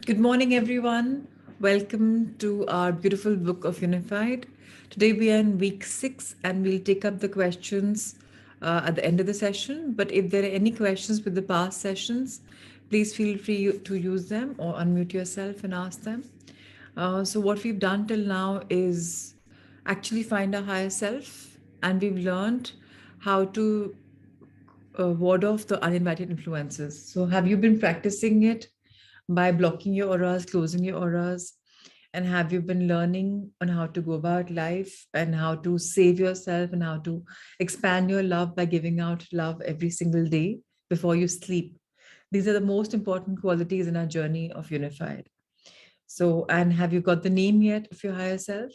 Good morning, everyone. Welcome to our beautiful book of Unified. Today we are in week 6 and we'll take up the questions at the end of the session. But if there are any questions with the past sessions, please feel free to use them or unmute yourself and ask them. So, what we've done till now is actually find our higher self, and we've learned how to ward off the uninvited influences. So, have you been practicing it by blocking your auras, closing your auras? And have you been learning on how to go about life and how to save yourself and how to expand your love by giving out love every single day before you sleep? These are the most important qualities in our journey of Unified. So, and have you got the name yet of your higher self?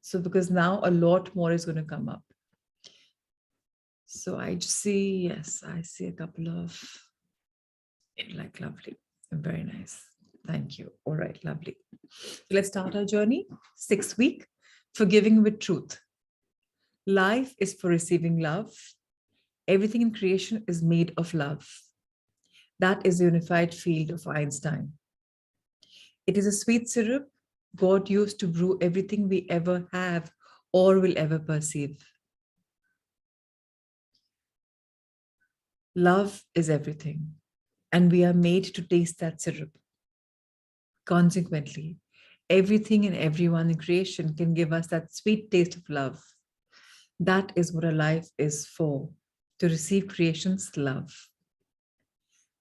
So, because now a lot more is going to come up. So, I just see, yes, I see a couple of, like, lovely, very nice. Thank you. All right, lovely. Let's start our journey. 6th week, forgiving with truth. Life is for receiving love. Everything in creation is made of love. That is the unified field of Einstein. It is a sweet syrup God used to brew everything we ever have or will ever perceive. Love is everything, and we are made to taste that syrup. Consequently, everything and everyone in creation can give us that sweet taste of love. That is what a life is for, to receive creation's love.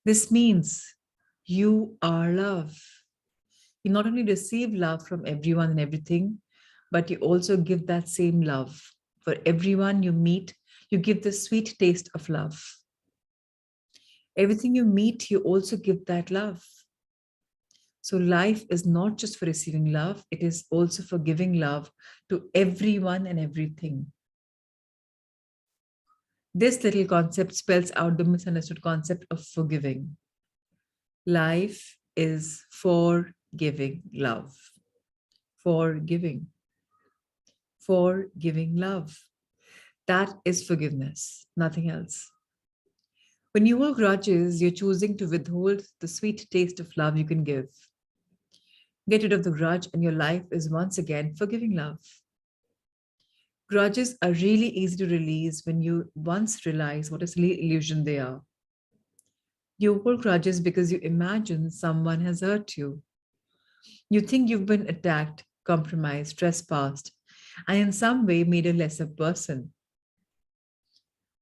This means you are love. You not only receive love from everyone and everything, but you also give that same love. For everyone you meet, you give the sweet taste of love. Everything you meet, you also give that love. So life is not just for receiving love, it is also for giving love to everyone and everything. This little concept spells out the misunderstood concept of forgiving. Life is for giving love, for giving love. That is forgiveness, nothing else. When you hold grudges, you're choosing to withhold the sweet taste of love you can give. Get rid of the grudge, and your life is once again forgiving love. Grudges are really easy to release when you once realize what a silly illusion they are. You hold grudges because you imagine someone has hurt you. You think you've been attacked, compromised, trespassed, and in some way made a lesser person.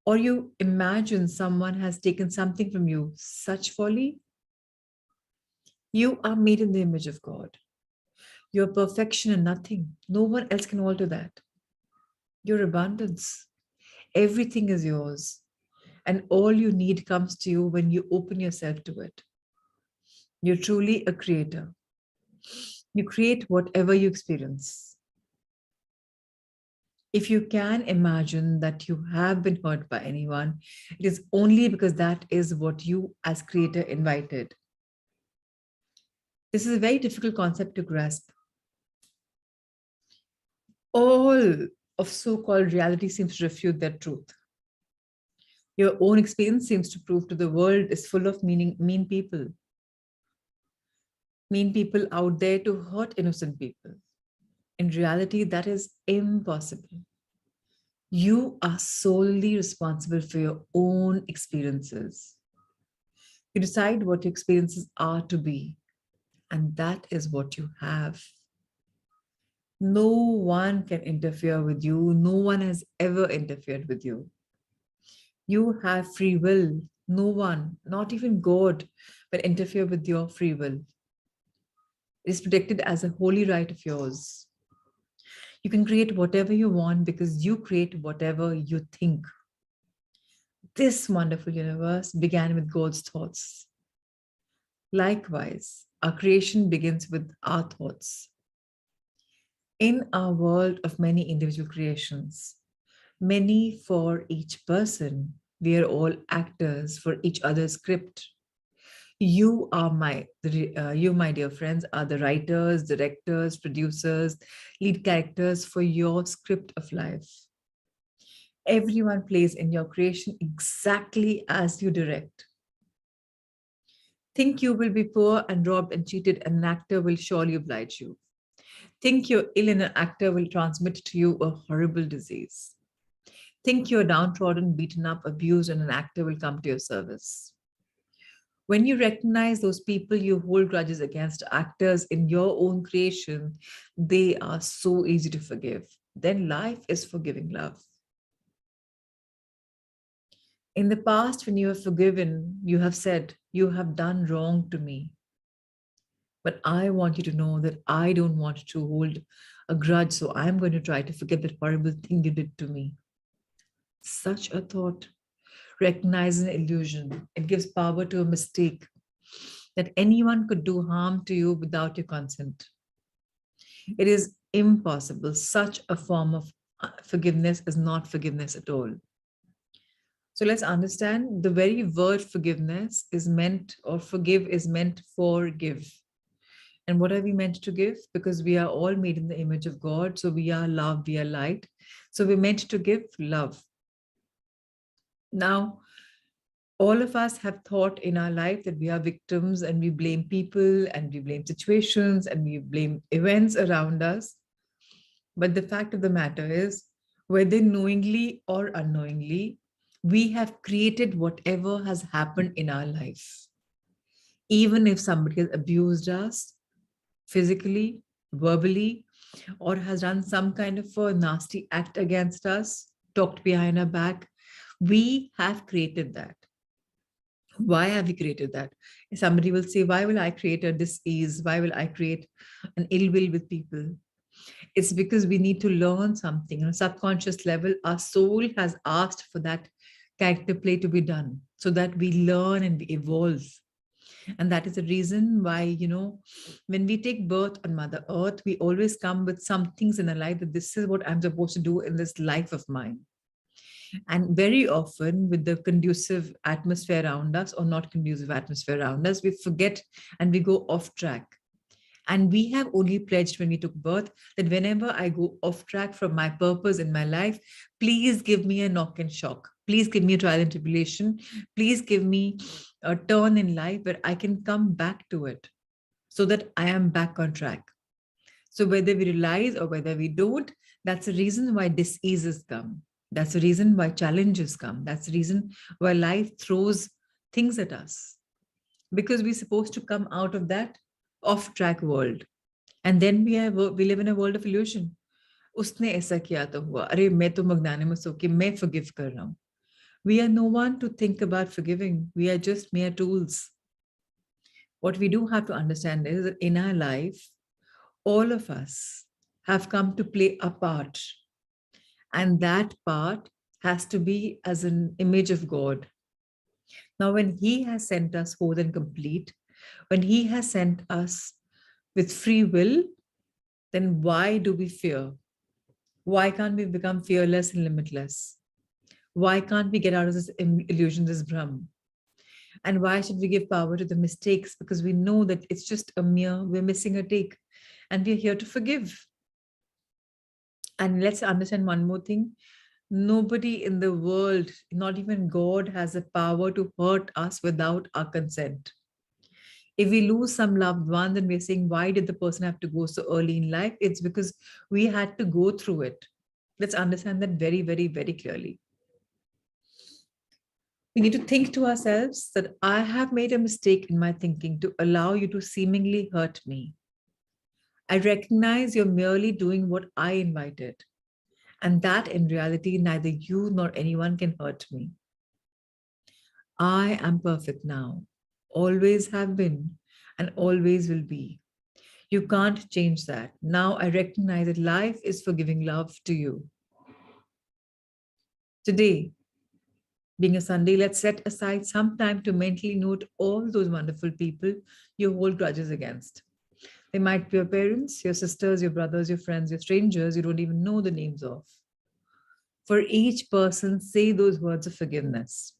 Or you imagine someone has taken something from you. Such folly. You are made in the image of God. Your perfection and nothing. No one else can alter that. Your abundance. Everything is yours. And all you need comes to you when you open yourself to it. You're truly a creator. You create whatever you experience. If you can imagine that you have been hurt by anyone, it is only because that is what you as creator invited. This is a very difficult concept to grasp. All of so-called reality seems to refute that truth. Your own experience seems to prove to the world is full of mean people. Mean people out there to hurt innocent people. In reality, that is impossible. You are solely responsible for your own experiences. You decide what your experiences are to be, and that is what you have. No one can interfere with you. No one has ever interfered with you. You have free will. No one, not even God, will interfere with your free will. It is protected as a holy right of yours. You can create whatever you want because you create whatever you think. This wonderful universe began with God's thoughts. Likewise, our creation begins with our thoughts. In our world of many individual creations, many for each person, we are all actors for each other's script. You are you, my dear friends, are the writers, directors, producers, lead characters for your script of life. Everyone plays in your creation exactly as you direct. Think you will be poor and robbed and cheated, and an actor will surely oblige you. Think you're ill and an actor will transmit to you a horrible disease. Think you're downtrodden, beaten up, abused, and an actor will come to your service. When you recognize those people you hold grudges against, actors in your own creation, they are so easy to forgive. Then life is forgiving love. In the past, when you have forgiven, you have said, you have done wrong to me. But I want you to know that I don't want to hold a grudge, so I'm going to try to forget that horrible thing you did to me. Such a thought recognizes an illusion. It gives power to a mistake that anyone could do harm to you without your consent. It is impossible. Such a form of forgiveness is not forgiveness at all. So let's understand the very word forgiveness is meant, or forgive is meant for give. And what are we meant to give? Because we are all made in the image of God. So we are love, we are light. So we're meant to give love. Now, all of us have thought in our life that we are victims and we blame people and we blame situations and we blame events around us. But the fact of the matter is, whether knowingly or unknowingly, we have created whatever has happened in our life. Even if somebody has abused us physically, verbally, or has done some kind of a nasty act against us, talked behind our back, we have created that. Why have we created that? Somebody will say, why will I create a dis-ease? Why will I create an ill will with people? It's because we need to learn something. On a subconscious level, our soul has asked for that character play to be done so that we learn and we evolve. And that is the reason why, when we take birth on Mother Earth, we always come with some things in our life that this is what I'm supposed to do in this life of mine. And very often, with the conducive atmosphere around us or not conducive atmosphere around us, we forget and we go off track. And we have only pledged when we took birth that whenever I go off track from my purpose in my life, please give me a knock and shock. Please give me a trial and tribulation. Please give me a turn in life where I can come back to it. so that I am back on track. So whether we realize or whether we don't, that's the reason why diseases come. That's the reason why challenges come. That's the reason why life throws things at us. Because we're supposed to come out of that off-track world. And then we live in a world of illusion. उसने ऐसा किया तो हुआ, अरे मैं तो magnanimous होके मैं forgive कर रहा हूँ. We are no one to think about forgiving. We are just mere tools. What we do have to understand is that in our life, all of us have come to play a part. And that part has to be as an image of God. Now, when He has sent us whole and complete, when He has sent us with free will, then why do we fear? Why can't we become fearless and limitless? Why can't we get out of this illusion, this Brahm? And why should we give power to the mistakes? Because we know that it's just we're missing a take, and we're here to forgive. And let's understand one more thing. Nobody in the world, not even God, has the power to hurt us without our consent. If we lose some loved one, then we're saying, why did the person have to go so early in life? It's because we had to go through it. Let's understand that very, very, very clearly. We need to think to ourselves that I have made a mistake in my thinking to allow you to seemingly hurt me. I recognize you're merely doing what I invited, and that in reality, neither you nor anyone can hurt me. I am perfect now, always have been, and always will be. You can't change that. Now I recognize that life is for giving love to you. Today, being a Sunday, let's set aside some time to mentally note all those wonderful people you hold grudges against. They might be your parents, your sisters, your brothers, your friends, your strangers you don't even know the names of. For each person, say those words of forgiveness.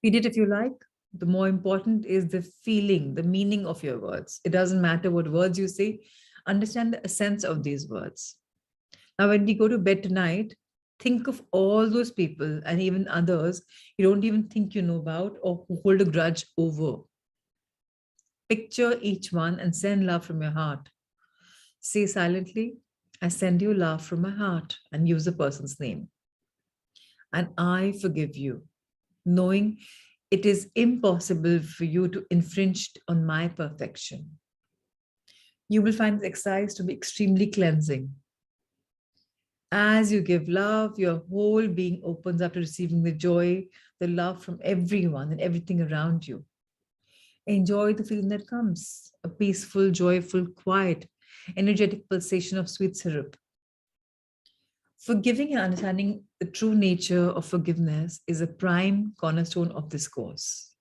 Read it if you like. The more important is the feeling, the meaning of your words. It doesn't matter what words you say, understand the essence of these words. Now, when we go to bed tonight, think of all those people and even others you don't even think you know about or who hold a grudge over. Picture each one and send love from your heart. Say silently, I send you love from my heart, and use the person's name. And I forgive you, knowing it is impossible for you to infringe on my perfection. You will find this exercise to be extremely cleansing. As you give love, your whole being opens up to receiving the joy, the love from everyone and everything around you. Enjoy the feeling that comes, a peaceful, joyful, quiet, energetic pulsation of sweet syrup. Forgiving and understanding the true nature of forgiveness is a prime cornerstone of this course.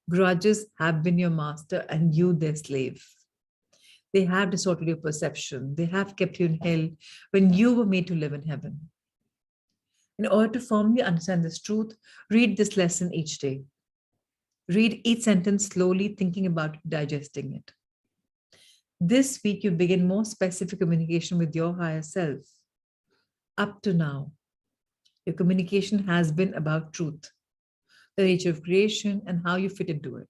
Grudges have been your master and you their slave. They have distorted your perception. They have kept you in hell when you were made to live in heaven. In order to firmly understand this truth, read this lesson each day. Read each sentence slowly, thinking about digesting it. This week, you begin more specific communication with your higher self. Up to now, your communication has been about truth, the nature of creation, and how you fit into it.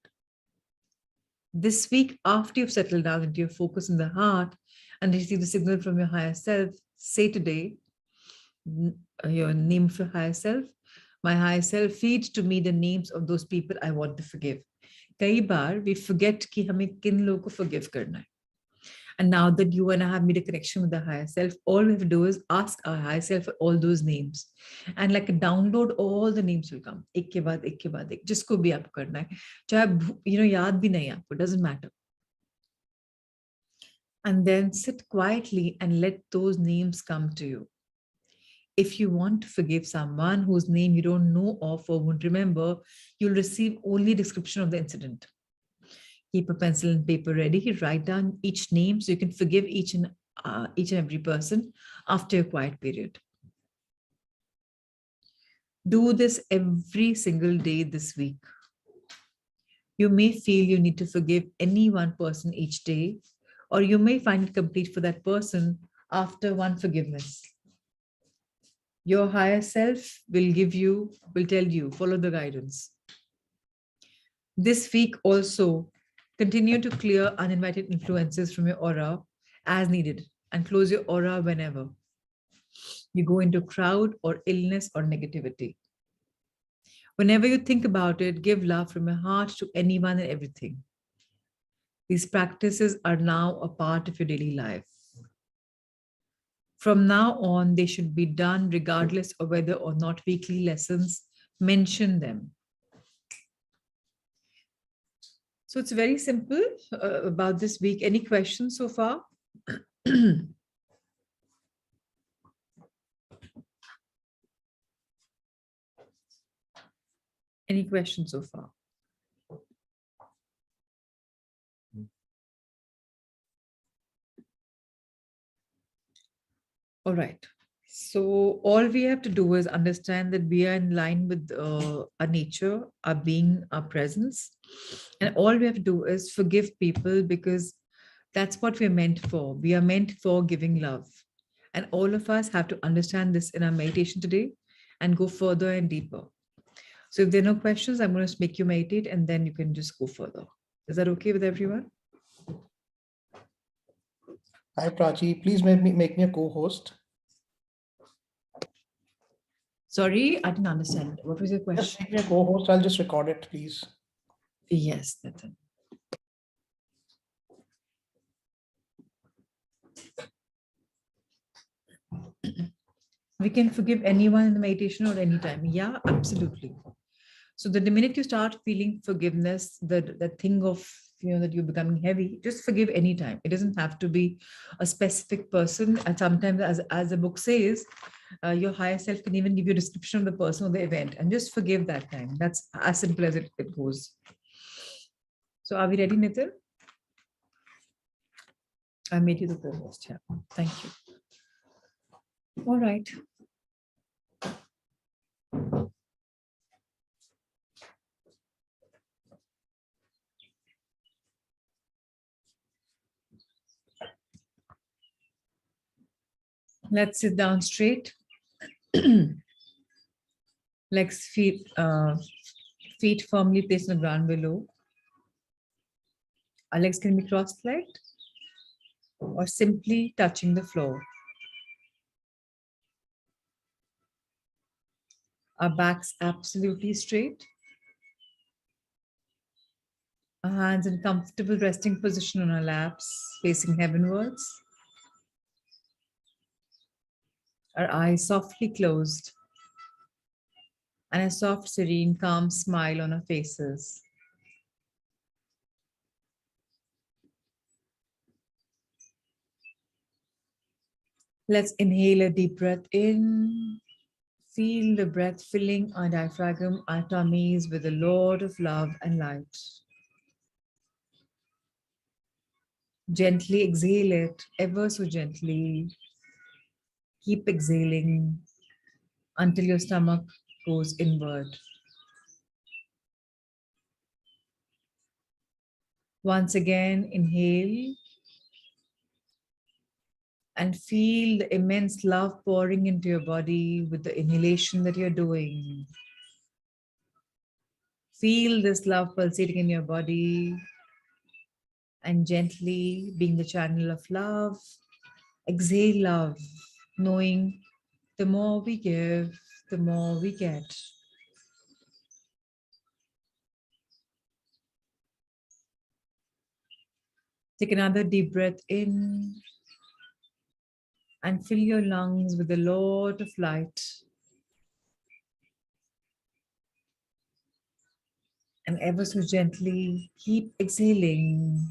This week, after you've settled down into your focus in the heart and receive the signal from your higher self, say today, your name for higher self. My higher self, feed to me the names of those people I want to forgive. कई बार we forget कि हमें किन लोगों को forgive करना है. And now that you and I have made a connection with the higher self, all we have to do is ask our higher self for all those names. And like download, all the names will come. एक के बाद एक, जिसको भी आपको करना है. चाहे याद भी नहीं आपको, doesn't matter. And then sit quietly and let those names come to you. If you want to forgive someone whose name you don't know of or won't remember, you'll receive only description of the incident. Keep a pencil and paper ready. Write down each name so you can forgive each and every person after a quiet period. Do this every single day this week. You may feel you need to forgive any one person each day, or you may find it complete for that person after one forgiveness. Your higher self will tell you, follow the guidance. This week also, Continue to clear uninvited influences from your aura as needed and close your aura whenever you go into crowd or illness or negativity. Whenever you think about it, give love from your heart to anyone and everything. These practices are now a part of your daily life. From now on, they should be done regardless of whether or not weekly lessons mention them. So it's very simple about this week. Any questions so far? Any questions so far? All right. So all we have to do is understand that we are in line with our nature, our being, our presence. And all we have to do is forgive people because that's what we're meant for. We are meant for giving love. And all of us have to understand this in our meditation today and go further and deeper. So if there are no questions, I'm going to make you meditate and then you can just go further. Is that okay with everyone? Hi, Prachi. Please make me a co-host. Sorry, I didn't understand. What was your Just question? make me a co-host. I'll just record it, please. Yes, that's it. We can forgive anyone in the meditation or anytime. Yeah, absolutely. So the minute you start feeling forgiveness, the thing of that you're becoming heavy, just forgive anytime. It doesn't have to be a specific person. And sometimes, as the book says, your higher self can even give you a description of the person or the event, and just forgive that time. That's as simple as it goes. So are we ready, Nitin? I made you the co-host. Yeah. Thank you. All right. Let's sit down straight. Legs, feet firmly placed on the ground below. Our legs can be cross-legged or simply touching the floor. Our backs absolutely straight. Our hands in comfortable resting position on our laps, facing heavenwards. Our eyes softly closed. And a soft, serene, calm smile on our faces. Let's inhale a deep breath in. Feel the breath filling our diaphragm, our tummies with the Lord of love and light. Gently exhale it, ever so gently. Keep exhaling until your stomach goes inward. Once again, inhale and feel the immense love pouring into your body with the inhalation that you're doing. Feel this love pulsating in your body and gently being the channel of love. Exhale love, knowing the more we give, the more we get. Take another deep breath in and fill your lungs with the Lord of light. And ever so gently keep exhaling.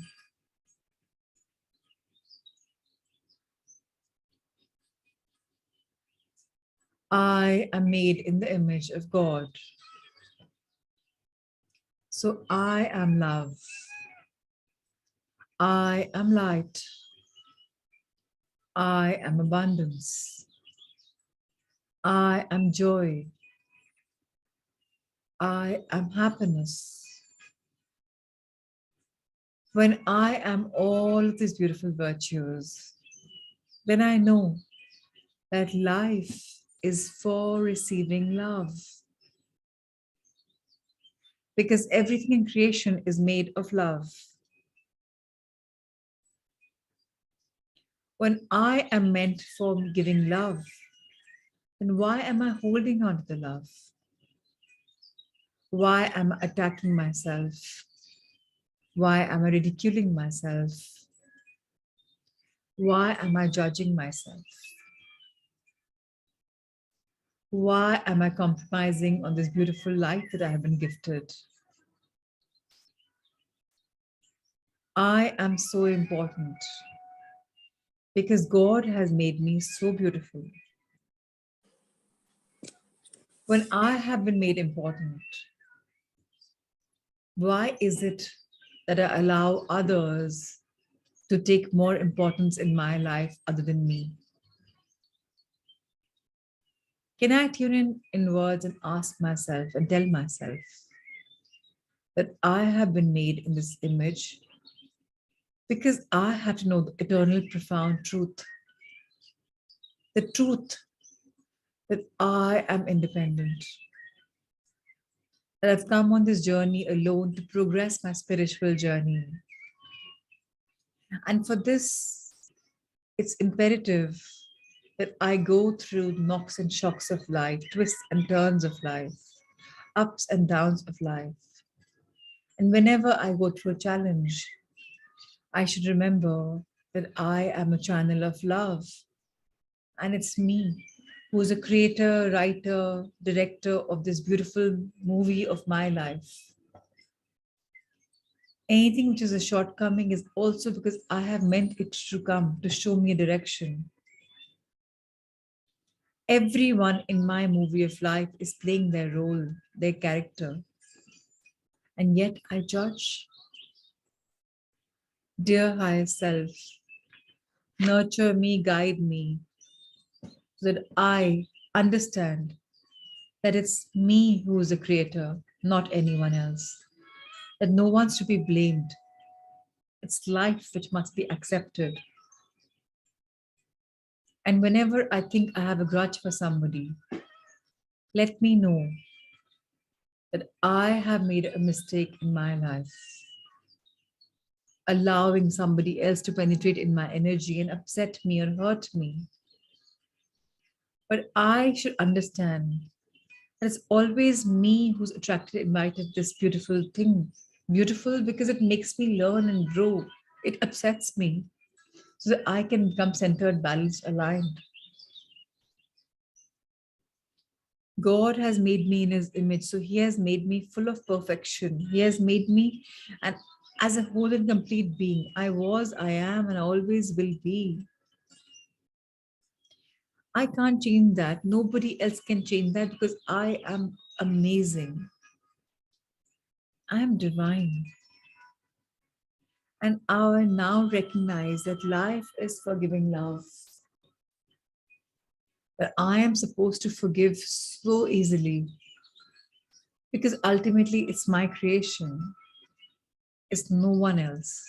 I am made in the image of God. So I am love. I am light. I am abundance. I am joy. I am happiness. When I am all of these beautiful virtues, then I know that life is for receiving love. Because everything in creation is made of love. When I am meant for giving love, then why am I holding on to the love? Why am I attacking myself? Why am I ridiculing myself? Why am I judging myself? Why am I compromising on this beautiful life that I have been gifted? I am so important because God has made me so beautiful. When I have been made important, why is it that I allow others to take more importance in my life other than me? Can I tune in inwards and ask myself and tell myself that I have been made in this image because I have to know the eternal, profound truth, the truth that I am independent, that I've come on this journey alone to progress my spiritual journey. And for this, it's imperative that I go through knocks and shocks of life, twists and turns of life, ups and downs of life. And whenever I go through a challenge, I should remember that I am a channel of love. And it's me who is a creator, writer, director of this beautiful movie of my life. Anything which is a shortcoming is also because I have meant it to come to show me a direction. Everyone in my movie of life is playing their role, their character. And yet I judge. Dear higher self, nurture me, guide me, so that I understand that it's me who is the creator, not anyone else. That no one's to be blamed. It's life which must be accepted. And whenever I think I have a grudge for somebody, let me know that I have made a mistake in my life, allowing somebody else to penetrate in my energy and upset me or hurt me. But I should understand that it's always me who's attracted, invited this beautiful thing. Beautiful because it makes me learn and grow. It upsets me so that I can become centered, balanced, aligned. God has made me in his image, so he has made me full of perfection. He has made me and as a whole and complete being. I was, I am, and always will be. I can't change that. Nobody else can change that because I am amazing. I am divine. And I now recognize that life is forgiving love. That I am supposed to forgive so easily because ultimately it's my creation. It's no one else.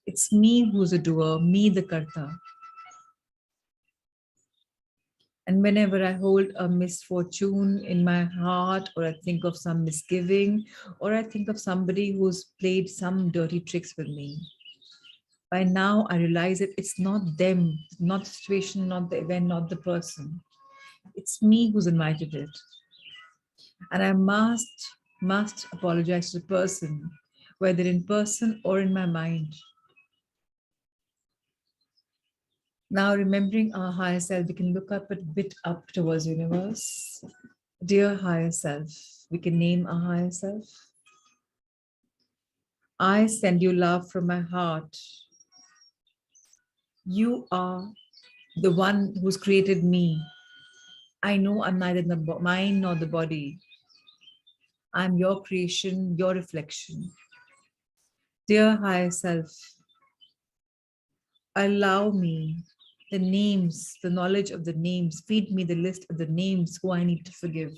It's me who's a doer, me the karta. And whenever I hold a misfortune in my heart, or I think of some misgiving, or I think of somebody who's played some dirty tricks with me, by now I realize that it's not them, not the situation, not the event, not the person. It's me who's invited it. And I must apologize to the person, whether in person or in my mind. Now, remembering our higher self, we can look up a bit up towards the universe. Dear higher self, we can name our higher self. I send you love from my heart. You are the one who's created me. I know I'm neither the mind nor the body. I'm your creation, your reflection. Dear higher self, allow me the names, the knowledge of the names, feed me the list of the names who I need to forgive.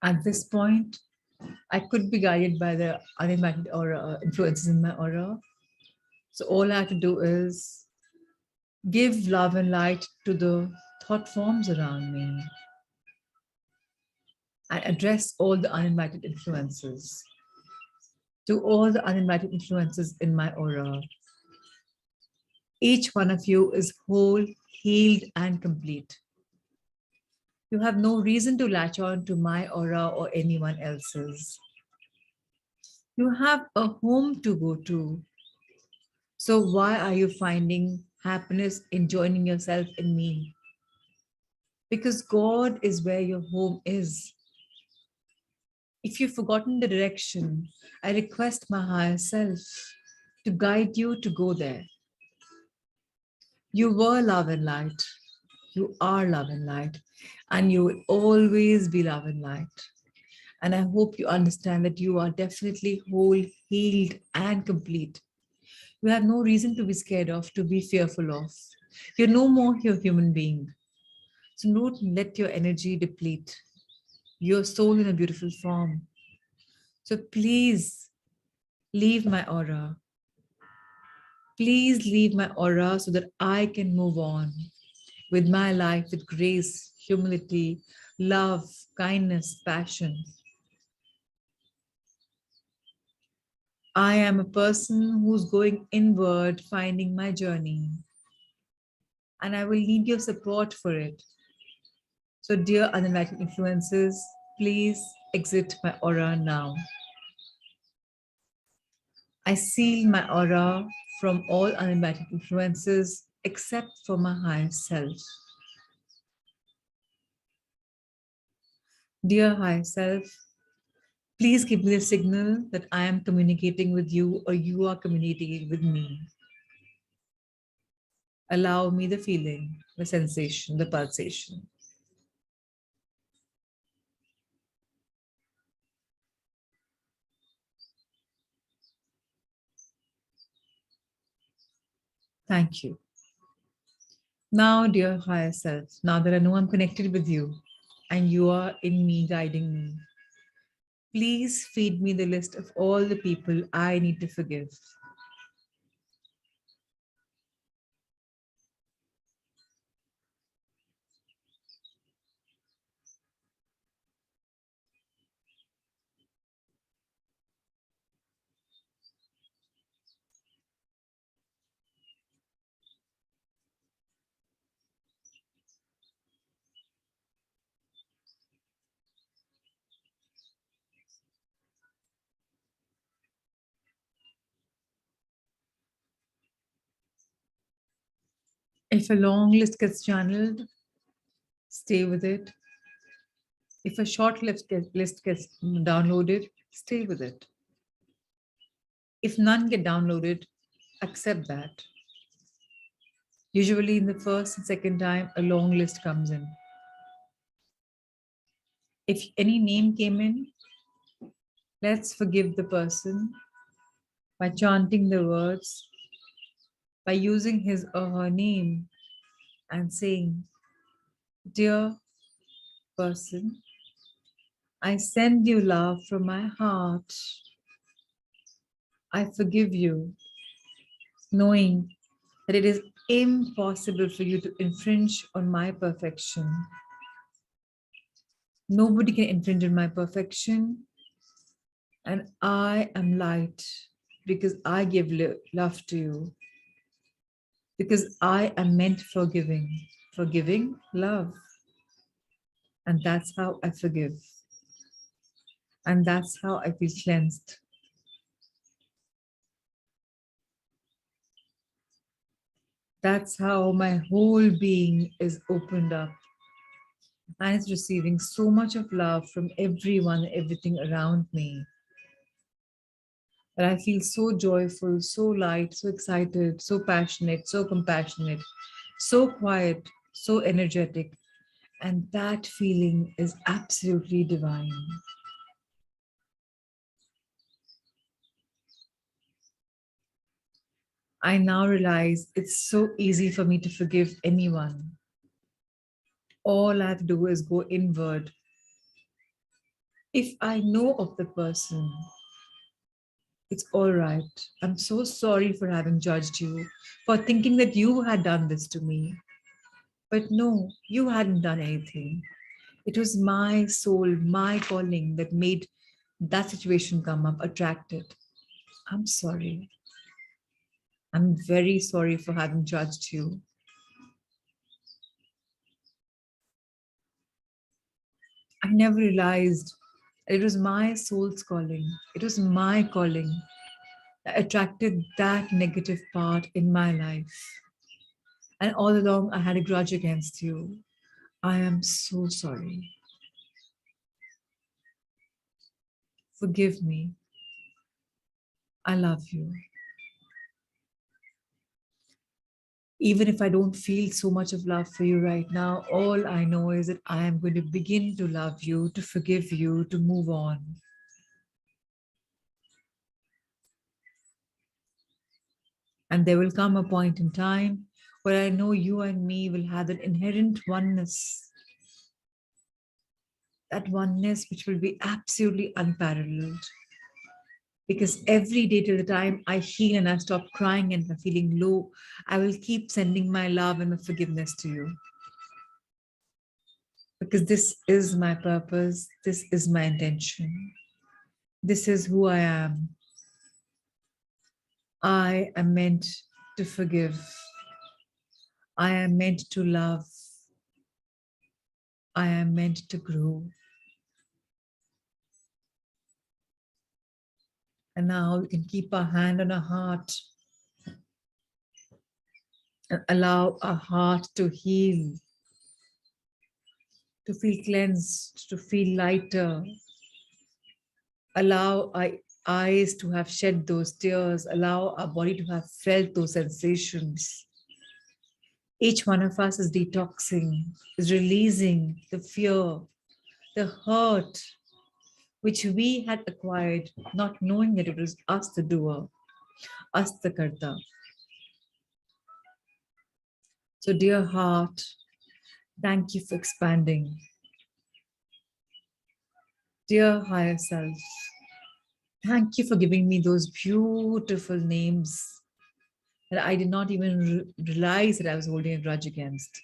At this point, I could be guided by the uninvited aura influences in my aura. So all I have to do is Give love and light to the thought forms around me and address all the uninvited influences. To all the uninvited influences in my aura. Each one of you is whole, healed, and complete. You have no reason to latch on to my aura or anyone else's. You have a home to go to. So why are you finding happiness in joining yourself in me? Because God is where your home is. If you've forgotten the direction, I request my higher self to guide you to go there. You were love and light. You are love and light. And you will always be love and light. And I hope you understand that you are definitely whole, healed, and complete. You have no reason to be scared of, to be fearful of. You're no more your human being. So don't let your energy deplete. Your soul in a beautiful form. So please leave my aura. Please leave my aura so that I can move on with my life with grace, humility, love, kindness, passion. I am a person who's going inward, finding my journey, and I will need your support for it. So, dear uninvited influences, please exit my aura now. I seal my aura from all uninvited influences except for my higher self. Dear higher self, please give me the signal that I am communicating with you or you are communicating with me. Allow me the feeling, the sensation, the pulsation. Thank you. Now, dear higher self, now that I know I'm connected with you and you are in me, guiding me, please feed me the list of all the people I need to forgive. If a long list gets channeled, stay with it. If a short list gets downloaded, stay with it. If none get downloaded, accept that. Usually in the first and second time, a long list comes in. If any name came in, let's forgive the person by chanting the words, by using his or her name and saying, "Dear person, I send you love from my heart. I forgive you, knowing that it is impossible for you to infringe on my perfection. Nobody can infringe on my perfection, and I am light because I give love to you, because I am meant for giving love. And that's how I forgive. And that's how I feel cleansed. That's how my whole being is opened up and is receiving so much of love from everyone, everything around me. That I feel so joyful, so light, so excited, so passionate, so compassionate, so quiet, so energetic. And that feeling is absolutely divine. I now realize it's so easy for me to forgive anyone. All I have to do is go inward. If I know of the person, It's all right. I'm so sorry for having judged you, for thinking that you had done this to me. But no, you hadn't done anything. It was my soul, my calling that made that situation come up, attracted. I'm sorry. I'm very sorry for having judged you. I never realized it was my soul's calling. It was my calling that attracted that negative part in my life. And all along, I had a grudge against you. I am so sorry. Forgive me. I love you. Even if I don't feel so much of love for you right now, all I know is that I am going to begin to love you, to forgive you, to move on. And there will come a point in time where I know you and me will have that inherent oneness, that oneness which will be absolutely unparalleled. Because every day till the time I heal and I stop crying and I'm feeling low, I will keep sending my love and my forgiveness to you. Because this is my purpose, this is my intention, this is who I am. I am meant to forgive. I am meant to love. I am meant to grow. And now we can keep our hand on our heart and allow our heart to heal, to feel cleansed, to feel lighter. Allow our eyes to have shed those tears. Allow our body to have felt those sensations. Each one of us is detoxing, is releasing the fear, the hurt, which we had acquired, not knowing that it was us the doer, us the karta. So dear heart, thank you for expanding. Dear higher self, thank you for giving me those beautiful names that I did not even realize that I was holding a grudge against.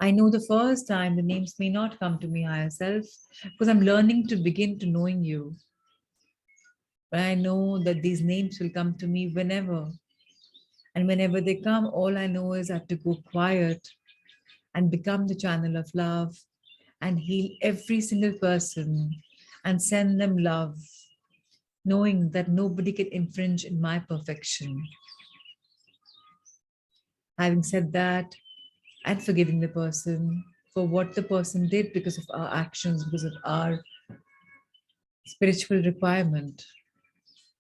I know the first time the names may not come to me, higher self, because I'm learning to begin to knowing you. But I know that these names will come to me whenever. And whenever they come, all I know is I have to go quiet and become the channel of love and heal every single person and send them love, knowing that nobody can infringe in my perfection. Having said that, and forgiving the person for what the person did because of our actions, because of our spiritual requirement,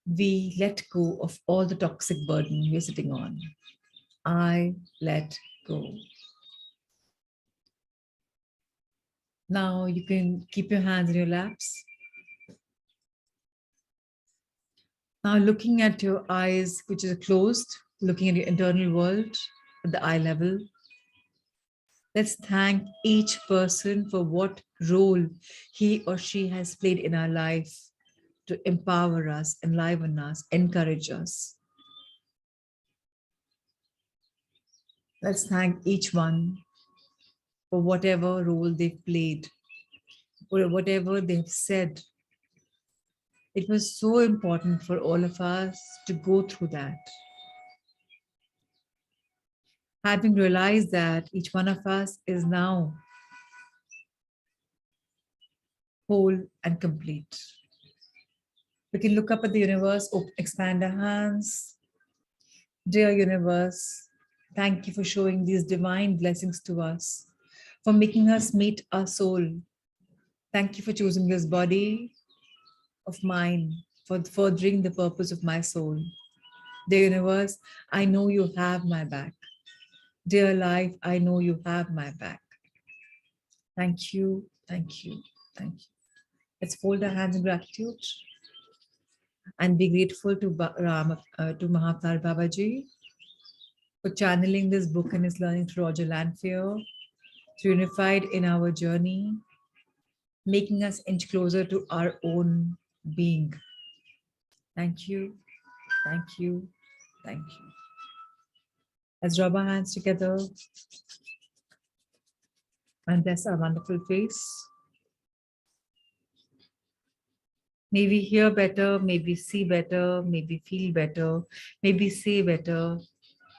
we let go of all the toxic burden we're sitting on. I let go. Now you can keep your hands in your laps. Now looking at your eyes, which are closed, looking at your internal world at the eye level, let's thank each person for what role he or she has played in our life to empower us, enliven us, encourage us. Let's thank each one for whatever role they've played, or whatever they've said. It was so important for all of us to go through that. Having realized that each one of us is now whole and complete. We can look up at the universe, expand our hands. Dear universe, thank you for showing these divine blessings to us, for making us meet our soul. Thank you for choosing this body of mine, for furthering the purpose of my soul. Dear universe, I know you have my back. Dear life, I know you have my back. Thank you, thank you, thank you. Let's fold our hands in gratitude and be grateful to Mahavatar Babaji for channeling this book and his learning through Roger Lanphier, to unified in our journey, making us inch closer to our own being. Thank you. Thank you. Thank you. Let's rub our hands together and bless our wonderful face. May we hear better, may we see better, may we feel better, may we say better,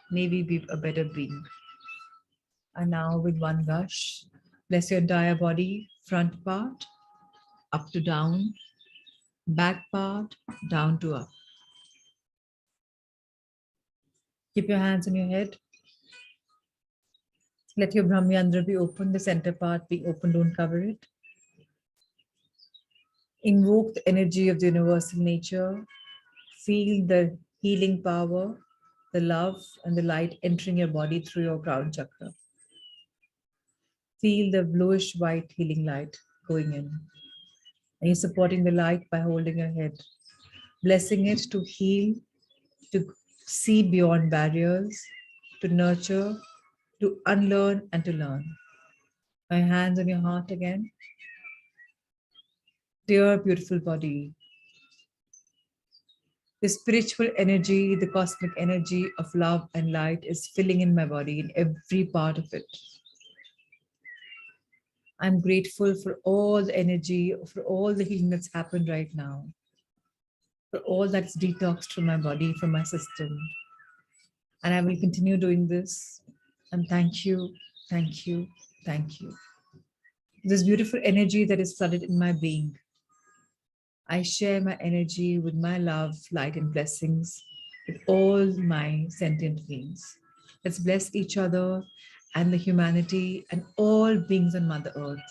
may we be a better being. And now with one gush, bless your entire body, front part, up to down, back part, down to up. Keep your hands on your head. Let your Brahmayandra be open, the center part be open, don't cover it. Invoke the energy of the universal nature. Feel the healing power, the love and the light entering your body through your crown chakra. Feel the bluish white healing light going in. And you're supporting the light by holding your head, blessing it to heal, to see beyond barriers, to nurture, to unlearn and to learn. My hands on your heart again. Dear beautiful body, the spiritual energy, the cosmic energy of love and light is filling in my body, in every part of it. I'm grateful for all the energy, for all the healing that's happened right now, for all that's detoxed from my body, from my system. And I will continue doing this. And thank you, thank you, thank you. This beautiful energy that is flooded in my being. I share my energy with my love, light, and blessings with all my sentient beings. Let's bless each other and the humanity and all beings on Mother Earth.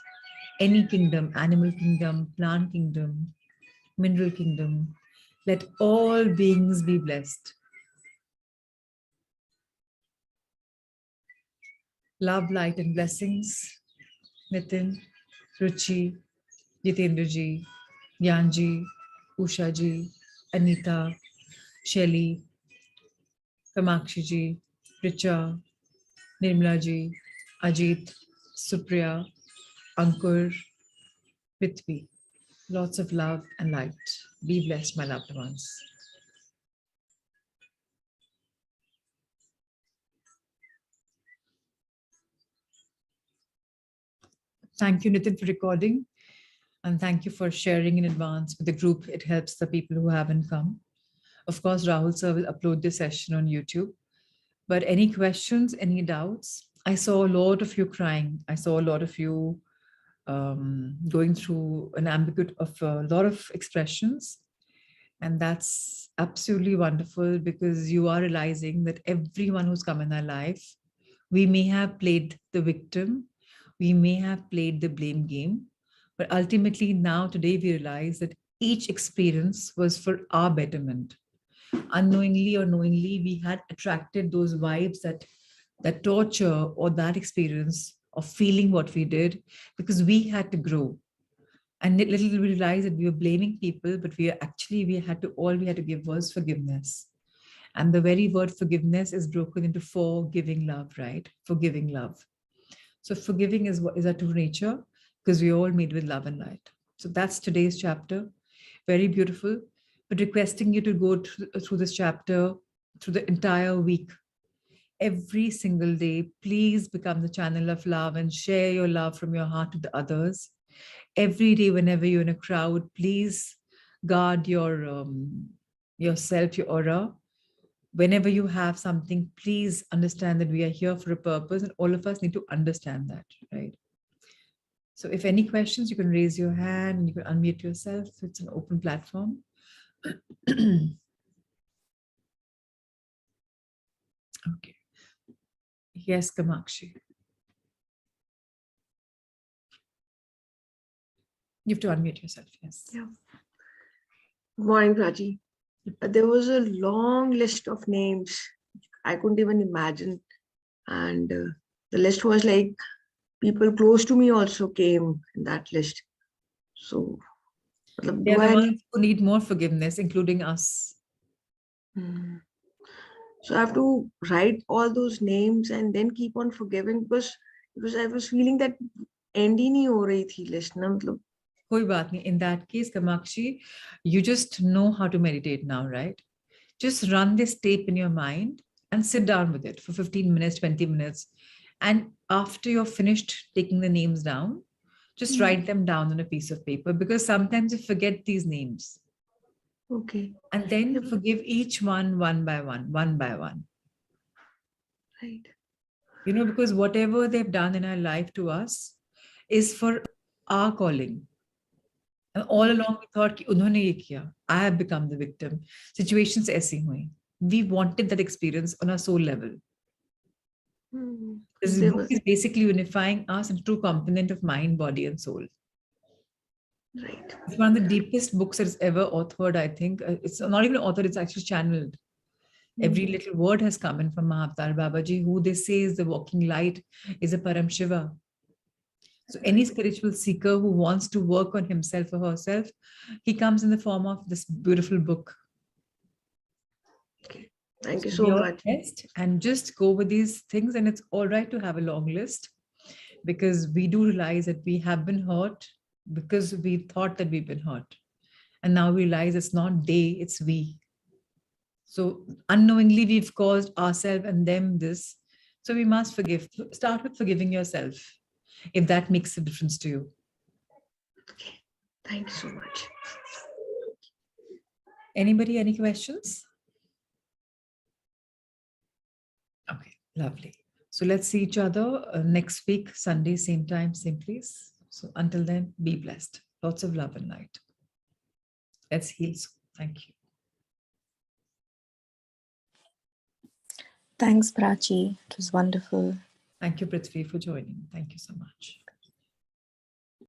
Any kingdom, animal kingdom, plant kingdom, mineral kingdom, let all beings be blessed. Love, light, and blessings. Nitin, Ruchi, Jitendra ji, Gyanji, Usha ji, Anita, Shelly, Kamakshi ji, Richa, Nirmala ji, Ajit, Supriya, Ankur, Prithvi. Lots of love and light. Be blessed, my loved ones. Thank you, Nitin, for recording. And thank you for sharing in advance with the group. It helps the people who haven't come. Of course, Rahul sir will upload this session on YouTube. But any questions, any doubts? I saw a lot of you crying. I saw a lot of you going through an ambiguity of a lot of expressions. And that's absolutely wonderful because you are realizing that everyone who's come in our life, we may have played the victim, we may have played the blame game, but ultimately now today we realize that each experience was for our betterment. Unknowingly or knowingly, we had attracted those vibes, that torture or that experience of feeling what we did because we had to grow. And little did we realize that we were blaming people, but we had to give was forgiveness. And the very word forgiveness is broken into forgiving love, right? Forgiving love. So forgiving is our true nature because we all made with love and light. So that's today's chapter. Very beautiful, but requesting you to go through this chapter through the entire week. Every single day, please become the channel of love and share your love from your heart to the others. Every day, whenever you're in a crowd, please guard your yourself, your aura. Whenever you have something, please understand that we are here for a purpose and all of us need to understand that, right? So if any questions, you can raise your hand and you can unmute yourself. It's an open platform. Okay. Yes, Kamakshi. You have to unmute yourself, yes. Yeah. Good morning, Prachi. There was a long list of names I couldn't even imagine. And the list was like people close to me also came in that list. So, They're the ones who need more forgiveness, including us. So I have to write all those names and then keep on forgiving because I was feeling that end ही नहीं हो रही थी list ना मतलब Koi baat nahi. In that case, Kamakshi, you just know how to meditate now, right? Just run this tape in your mind and sit down with it for 15 minutes, 20 minutes. And after you're finished taking the names down, just write them down on a piece of paper, because sometimes you forget these names. Okay. And then Yep. forgive each one by one by one. Right. You know, because whatever they've done in our life to us is for our calling. And all along we thought कि उन्होंने ये किया. I have become the victim. Situations ऐसी हुई. We wanted that experience on a soul level. This They book were is basically unifying us into true component of mind, body, and soul. right. It's one of the deepest books that is ever authored, I think. It's not even authored, it's actually channeled. Every little word has come in from Mahavatar Babaji, who they say is the walking light, is a Param Shiva. So any spiritual seeker who wants to work on himself or herself, he comes in the form of this beautiful book. Okay. Thank you So so be all much. best and just go with these things. And it's all right to have a long list, because we do realize that we have been hurt because we thought that we've been hurt. And now we realize it's not they, it's we. So unknowingly, we've caused ourselves and them this. So we must forgive. Start with forgiving yourself, if that makes a difference to you. Okay. Thank you so much. Anybody, any questions? Okay, lovely. So let's see each other next week, Sunday, same time, same place. So until then, be blessed. Lots of love and light. Let's heal soon. Thank you. Thanks, Prachi. It was wonderful. Thank you, Prithvi, for joining. Thank you so much.